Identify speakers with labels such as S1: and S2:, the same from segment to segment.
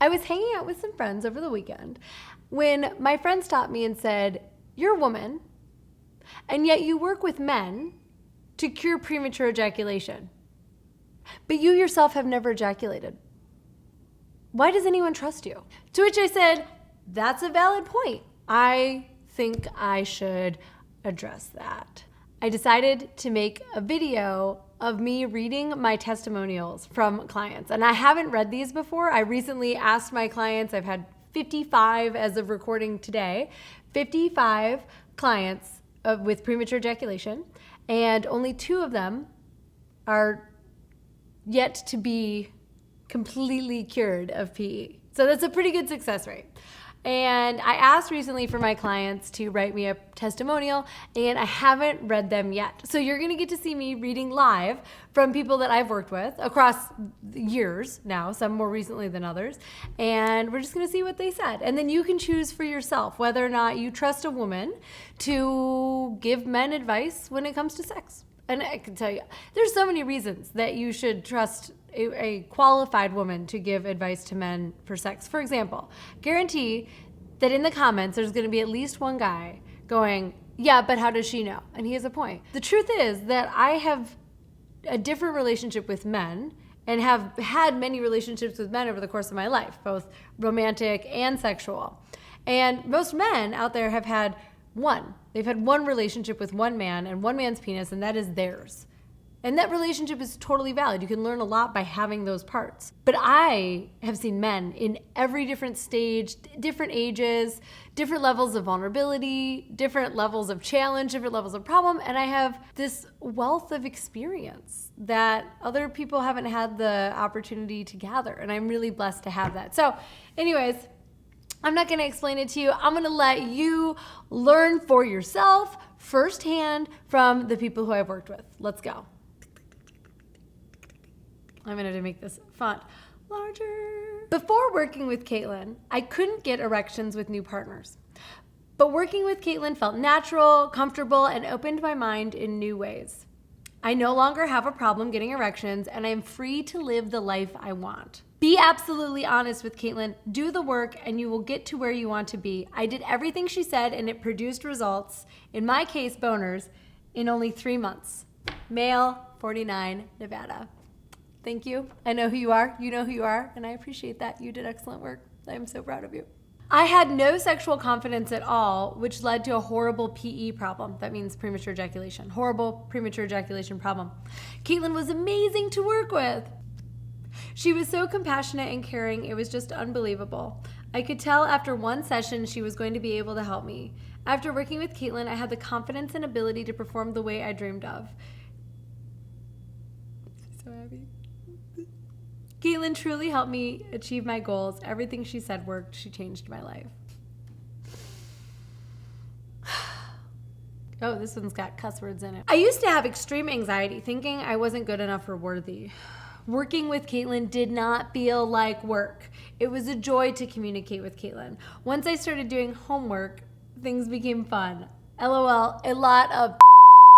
S1: I was hanging out with some friends over the weekend when my friend stopped me and said, "You're a woman, and yet you work with men to cure premature ejaculation. But you yourself have never ejaculated. Why does anyone trust you?" To which I said, "That's a valid point. I think I should address that." I decided to make a video of me reading my testimonials from clients. And I haven't read these before. I recently asked my clients, I've had 55 as of recording today, 55 clients with premature ejaculation, and only 2 of them are yet to be completely cured of PE. So that's a pretty good success rate. And I asked recently for my clients to write me a testimonial, and I haven't read them yet. So you're gonna get to see me reading live from people that I've worked with across years now, some more recently than others. And we're just gonna see what they said. And then you can choose for yourself whether or not you trust a woman to give men advice when it comes to sex. And I can tell you, there's so many reasons that you should trust a qualified woman to give advice to men for sex. For example, guarantee that in the comments, there's gonna be at least one guy going, "Yeah, but how does she know?" And he has a point. The truth is that I have a different relationship with men and have had many relationships with men over the course of my life, both romantic and sexual. And most men out there have had one. They've had one relationship with one man and one man's penis, and that is theirs. And that relationship is totally valid. You can learn a lot by having those parts. But I have seen men in every different stage, different ages, different levels of vulnerability, different levels of challenge, different levels of problem. And I have this wealth of experience that other people haven't had the opportunity to gather. And I'm really blessed to have that. So anyways, I'm not gonna explain it to you. I'm gonna let you learn for yourself firsthand from the people who I've worked with. Let's go. I'm gonna make this font larger. Before working with Caitlin, I couldn't get erections with new partners. But working with Caitlin felt natural, comfortable, and opened my mind in new ways. I no longer have a problem getting erections, and I am free to live the life I want. Be absolutely honest with Caitlin, do the work, and you will get to where you want to be. I did everything she said, and it produced results, in my case, boners, in only 3 months. Male, 49, Nevada. Thank you. I know who you are. You know who you are. And I appreciate that. You did excellent work. I am so proud of you. I had no sexual confidence at all, which led to a horrible PE problem. That means premature ejaculation. Horrible premature ejaculation problem. Caitlin was amazing to work with. She was so compassionate and caring. It was just unbelievable. I could tell after one session she was going to be able to help me. After working with Caitlin, I had the confidence and ability to perform the way I dreamed of. So happy. Caitlin truly helped me achieve my goals. Everything she said worked. She changed my life. Oh, this one's got cuss words in it. I used to have extreme anxiety, thinking I wasn't good enough or worthy. Working with Caitlin did not feel like work. It was a joy to communicate with Caitlin. Once I started doing homework, things became fun. LOL, a lot of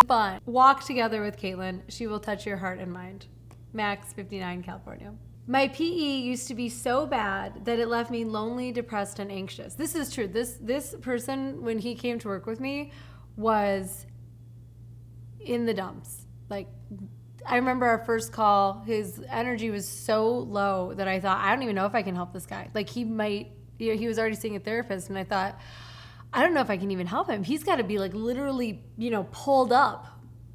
S1: fun. Walk together with Caitlin. She will touch your heart and mind. Max, 59, California. My PE used to be so bad that it left me lonely, depressed, and anxious. This is true. This person, when he came to work with me, was in the dumps. Like, I remember our first call, his energy was so low that I thought, I don't even know if I can help this guy. Like, he was already seeing a therapist, and I thought, I don't know if I can even help him. He's got to be like literally, pulled up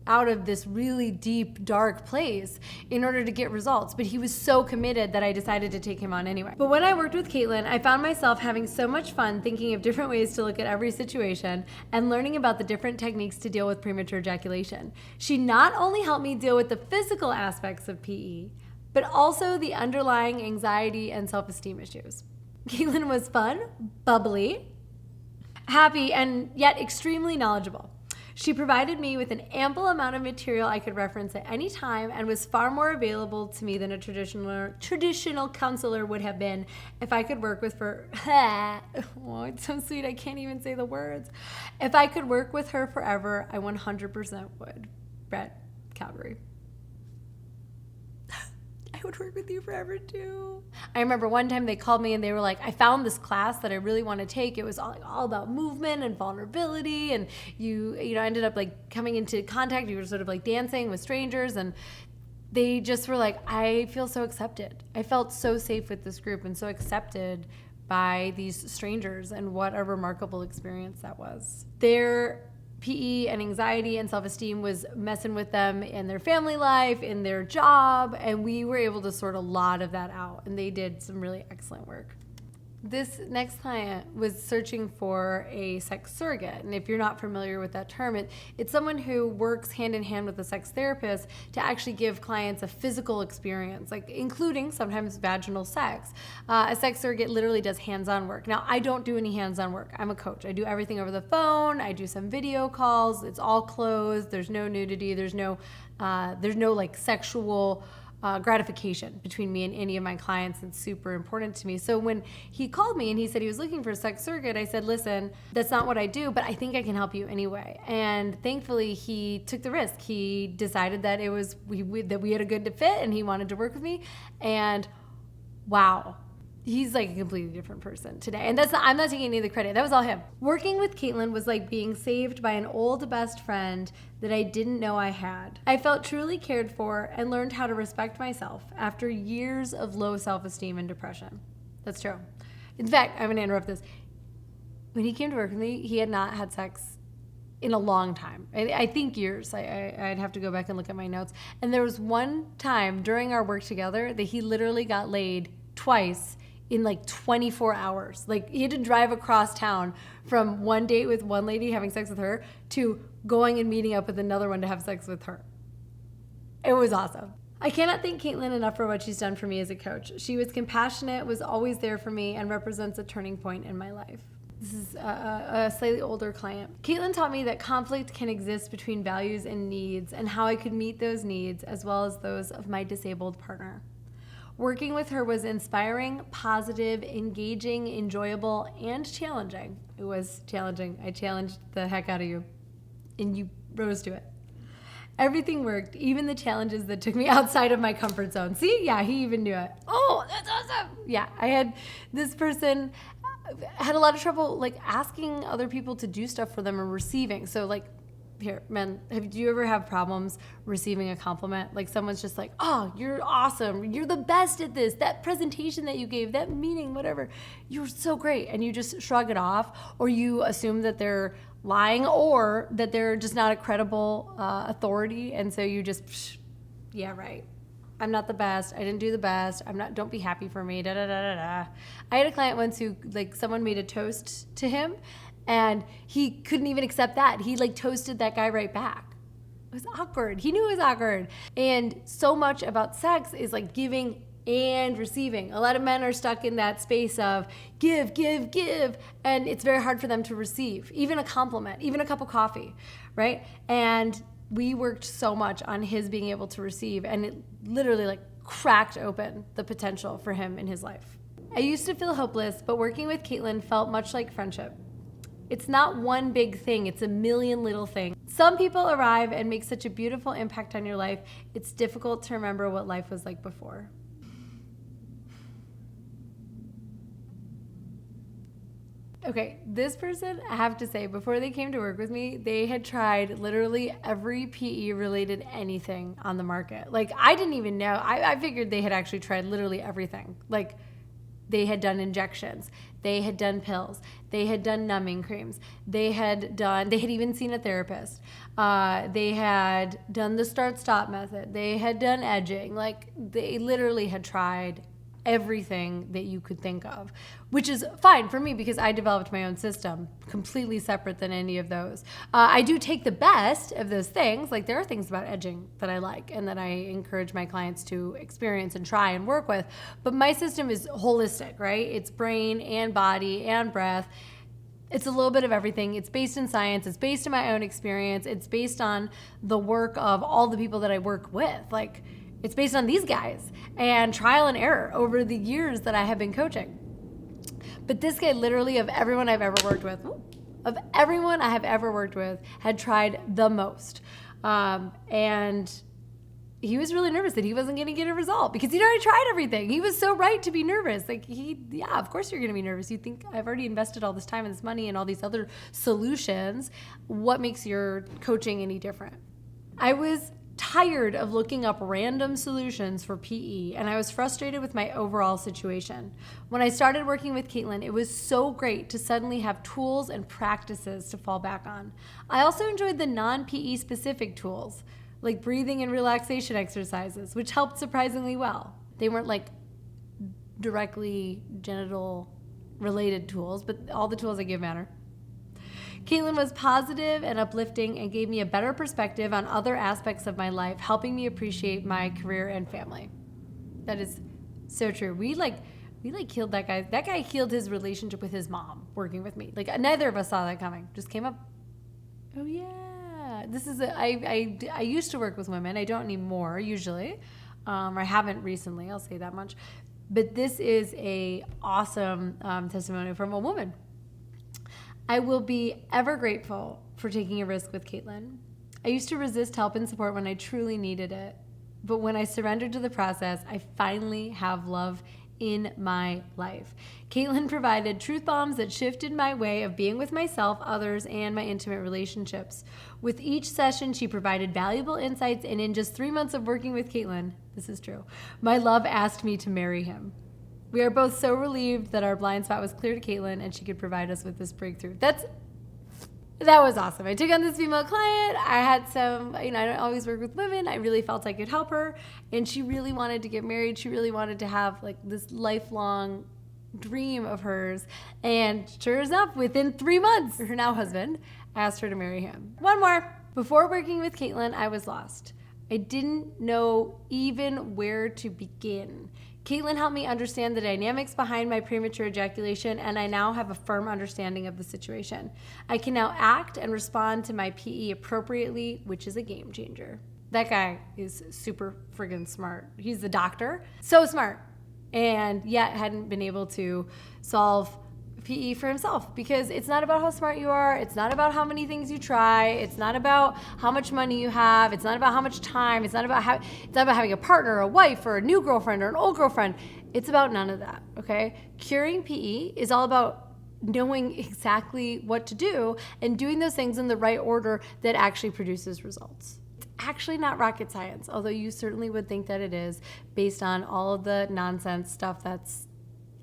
S1: out of this really deep, dark place in order to get results. But he was so committed that I decided to take him on anyway. But when I worked with Caitlin, I found myself having so much fun thinking of different ways to look at every situation and learning about the different techniques to deal with premature ejaculation. She not only helped me deal with the physical aspects of PE, but also the underlying anxiety and self-esteem issues. Caitlin was fun, bubbly, happy, and yet extremely knowledgeable. She provided me with an ample amount of material I could reference at any time and was far more available to me than a traditional counselor would have been if I could work with her. Oh, it's so sweet. I can't even say the words. If I could work with her forever, I 100% would. Brett, Calgary. I would work with you forever too. I remember one time they called me and they were like, I found this class that I really want to take. It was all about movement and vulnerability. And you ended up like coming into contact. You were sort of like dancing with strangers, and they just were like, I feel so accepted. I felt so safe with this group and so accepted by these strangers, and what a remarkable experience that was. Their PE and anxiety and self-esteem was messing with them in their family life, in their job, and we were able to sort a lot of that out, and they did some really excellent work. This next client was searching for a sex surrogate. And if you're not familiar with that term, it's someone who works hand in hand with a sex therapist to actually give clients a physical experience, like including sometimes vaginal sex. A sex surrogate literally does hands-on work. Now, I don't do any hands-on work. I'm a coach. I do everything over the phone. I do some video calls. It's all closed. There's no nudity. There's no like sexual gratification between me and any of my clients. It's super important to me. So when he called me and he said he was looking for a sex surrogate, I said, listen, that's not what I do, but I think I can help you anyway. And thankfully, he took the risk. He decided that that we had a good fit and he wanted to work with me. And wow, he's like a completely different person today. And I'm not taking any of the credit. That was all him. Working with Caitlin was like being saved by an old best friend that I didn't know I had. I felt truly cared for and learned how to respect myself after years of low self-esteem and depression. That's true. In fact, I'm gonna interrupt this. When he came to work with me, he had not had sex in a long time. I think years. I'd have to go back and look at my notes. And there was one time during our work together that he literally got laid twice in like 24 hours. Like he had to drive across town from one date with one lady having sex with her to going and meeting up with another one to have sex with her. It was awesome. I cannot thank Caitlin enough for what she's done for me as a coach. She was compassionate, was always there for me, and represents a turning point in my life. This is a slightly older client. Caitlin taught me that conflict can exist between values and needs, and how I could meet those needs as well as those of my disabled partner. Working with her was inspiring, positive, engaging, enjoyable, and challenging. It was challenging. I challenged the heck out of you, and you rose to it. Everything worked, even the challenges that took me outside of my comfort zone. See? Yeah, he even knew it. Oh, that's awesome. Yeah, this person had a lot of trouble like asking other people to do stuff for them or receiving. So like, here, men, do you ever have problems receiving a compliment? Like someone's just like, oh, you're awesome. You're the best at this. That presentation that you gave, that meeting, whatever, you're so great. And you just shrug it off, or you assume that they're lying or that they're just not a credible authority. And so you just, yeah, right. I'm not the best. I didn't do the best. Don't be happy for me. Da, da, da, da, da. I had a client once who, like, someone made a toast to him and he couldn't even accept that. He like toasted that guy right back. It was awkward. He knew it was awkward. And so much about sex is like giving and receiving. A lot of men are stuck in that space of give, give, give. And it's very hard for them to receive, even a compliment, even a cup of coffee, right? And we worked so much on his being able to receive, and it literally like cracked open the potential for him in his life. I used to feel hopeless, but working with Caitlin felt much like friendship. It's not one big thing, it's a million little things. Some people arrive and make such a beautiful impact on your life, it's difficult to remember what life was like before. Okay, this person, I have to say, before they came to work with me, they had tried literally every PE-related anything on the market. Like, I didn't even know. I figured they had actually tried literally everything. Like, they had done injections. They had done pills. They had done numbing creams. They had even seen a therapist. They had done the start-stop method. They had done edging. Like, they literally had tried everything that you could think of, which is fine for me because I developed my own system, completely separate than any of those. I do take the best of those things. Like, there are things about edging that I like and that I encourage my clients to experience and try and work with. But my system is holistic, right? It's brain and body and breath. It's a little bit of everything. It's based in science. It's based in my own experience. It's based on the work of all the people that I work with. Like, it's based on these guys and trial and error over the years that I have been coaching. But this guy, literally, of everyone I've ever worked with, had tried the most. And he was really nervous that he wasn't going to get a result because he'd already tried everything. He was so right to be nervous. Like yeah, of course you're going to be nervous. You think, I've already invested all this time and this money and all these other solutions. What makes your coaching any different? I was tired of looking up random solutions for PE, and I was frustrated with my overall situation. When I started working with Caitlin, it was so great to suddenly have tools and practices to fall back on. I also enjoyed the non-PE specific tools, like breathing and relaxation exercises, which helped surprisingly well. They weren't like directly genital related tools, but all the tools I give matter. Caitlin was positive and uplifting and gave me a better perspective on other aspects of my life, helping me appreciate my career and family. That is so true. We healed that guy. That guy healed his relationship with his mom working with me. Like neither of us saw that coming. Just came up. Oh yeah. This is I used to work with women. I don't anymore usually. Or I haven't recently, I'll say that much. But this is a awesome testimony from a woman. I will be ever grateful for taking a risk with Caitlin. I used to resist help and support when I truly needed it. But when I surrendered to the process, I finally have love in my life. Caitlin provided truth bombs that shifted my way of being with myself, others, and my intimate relationships. With each session, she provided valuable insights, and in just 3 months of working with Caitlin, this is true, my love asked me to marry him. We are both so relieved that our blind spot was clear to Caitlin and she could provide us with this breakthrough. That was awesome. I took on this female client. I had some, I don't always work with women. I really felt I could help her. And she really wanted to get married. She really wanted to have like this lifelong dream of hers. And sure enough, within 3 months, her now husband asked her to marry him. One more. Before working with Caitlin, I was lost. I didn't know even where to begin. Caitlin helped me understand the dynamics behind my premature ejaculation, and I now have a firm understanding of the situation. I can now act and respond to my PE appropriately, which is a game changer. That guy is super friggin' smart. He's the doctor. So smart. And yet hadn't been able to solve PE for himself, because it's not about how smart you are. It's not about how many things you try. It's not about how much money you have. It's not about how much time. It's not about having a partner, a wife, or a new girlfriend, or an old girlfriend. It's about none of that, okay? Curing PE is all about knowing exactly what to do and doing those things in the right order that actually produces results. It's actually not rocket science, although you certainly would think that it is based on all of the nonsense stuff that's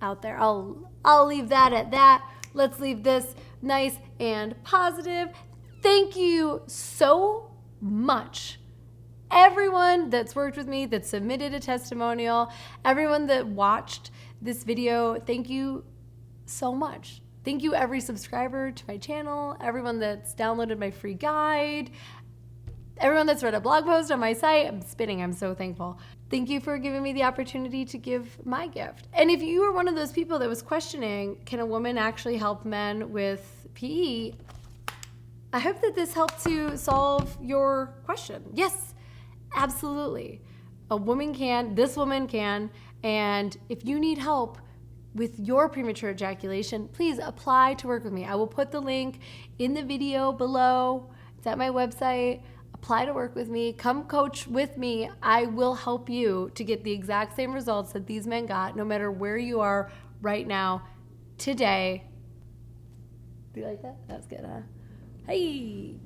S1: out there. I'll leave that at that. Let's leave this nice and positive. Thank you so much. Everyone that's worked with me, that submitted a testimonial, everyone that watched this video, thank you so much. Thank you every subscriber to my channel, everyone that's downloaded my free guide, everyone that's read a blog post on my site. I'm spinning. I'm so thankful. Thank you for giving me the opportunity to give my gift. And if you were one of those people that was questioning, can a woman actually help men with PE? I hope that this helped to solve your question. Yes, absolutely. A woman can, this woman can, and if you need help with your premature ejaculation, please apply to work with me. I will put the link in the video below. It's at my website. Apply to work with me. Come coach with me. I will help you to get the exact same results that these men got, no matter where you are right now, today. Do you like that? That's good, huh? Hey.